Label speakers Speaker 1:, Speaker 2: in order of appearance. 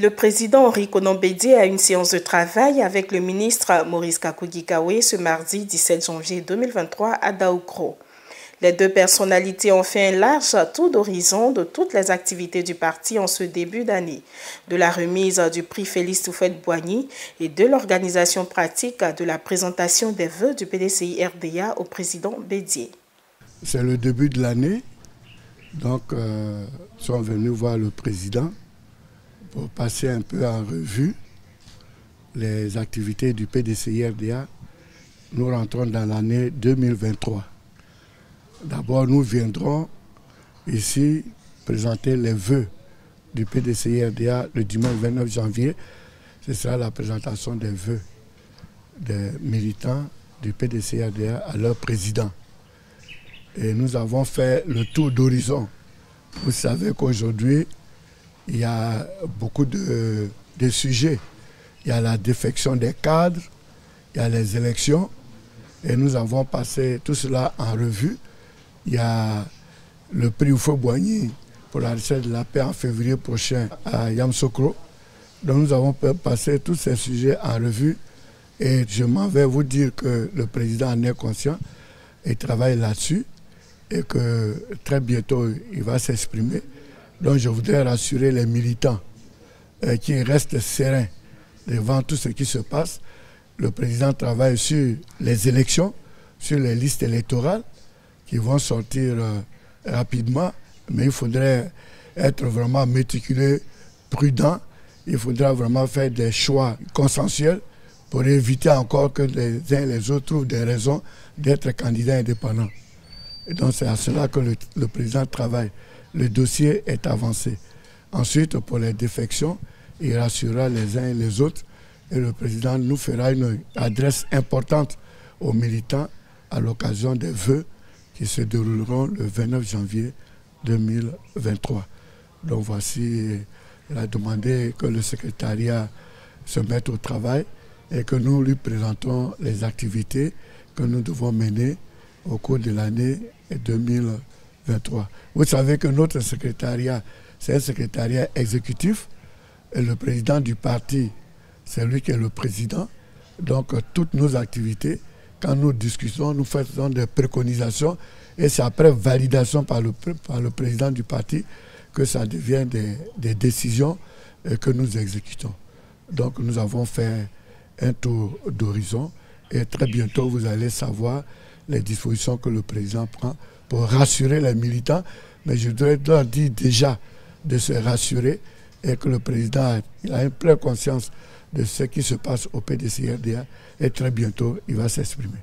Speaker 1: Le président Henri Konan Bédié a une séance de travail avec le ministre Maurice Kakogi-Kawe ce mardi 17 janvier 2023 à Daoukro. Les deux personnalités ont fait un large tour d'horizon de toutes les activités du parti en ce début d'année, de la remise du prix Félix Houphouët-Boigny et de l'organisation pratique de la présentation des vœux du PDCI RDA au président Bédié.
Speaker 2: C'est le début de l'année, donc nous sommes venus voir le président pour passer un peu en revue les activités du PDCI RDA. Nous rentrons dans l'année 2023. D'abord, nous viendrons ici présenter les vœux du PDCI RDA le dimanche 29 janvier. Ce sera la présentation des vœux des militants du PDCI RDA à leur président. Et nous avons fait le tour d'horizon. Vous savez qu'aujourd'hui, il y a beaucoup de sujets. Il y a la défection des cadres, il y a les élections. Et nous avons passé tout cela en revue. Il y a le prix Houphouët-Boigny pour la recherche de la paix en février prochain à Yamoussoukro. Donc nous avons passé tous ces sujets en revue. Et je m'en vais vous dire que le président en est conscient et travaille là-dessus. Et que très bientôt, il va s'exprimer. Donc je voudrais rassurer les militants qui restent sereins devant tout ce qui se passe. Le président travaille sur les élections, sur les listes électorales qui vont sortir rapidement. Mais il faudrait être vraiment méticuleux, prudent. Il faudra vraiment faire des choix consensuels pour éviter encore que les uns et les autres trouvent des raisons d'être candidats indépendants. Et donc c'est à cela que le président travaille. Le dossier est avancé. Ensuite, pour les défections, il rassurera les uns et les autres. Et le président nous fera une adresse importante aux militants à l'occasion des vœux qui se dérouleront le 29 janvier 2023. Donc voici, il a demandé que le secrétariat se mette au travail et que nous lui présentons les activités que nous devons mener au cours de l'année 2023. Vous savez que notre secrétariat, c'est un secrétariat exécutif et le président du parti, c'est lui qui est le président. Donc toutes nos activités, quand nous discutons, nous faisons des préconisations et c'est après validation par le président du parti que ça devient des décisions que nous exécutons. Donc nous avons fait un tour d'horizon et très bientôt vous allez savoir les dispositions que le président prend pour rassurer les militants. Mais je dois leur dire déjà de se rassurer et que le président a une pleine conscience de ce qui se passe au PDCI RDA et très bientôt il va s'exprimer.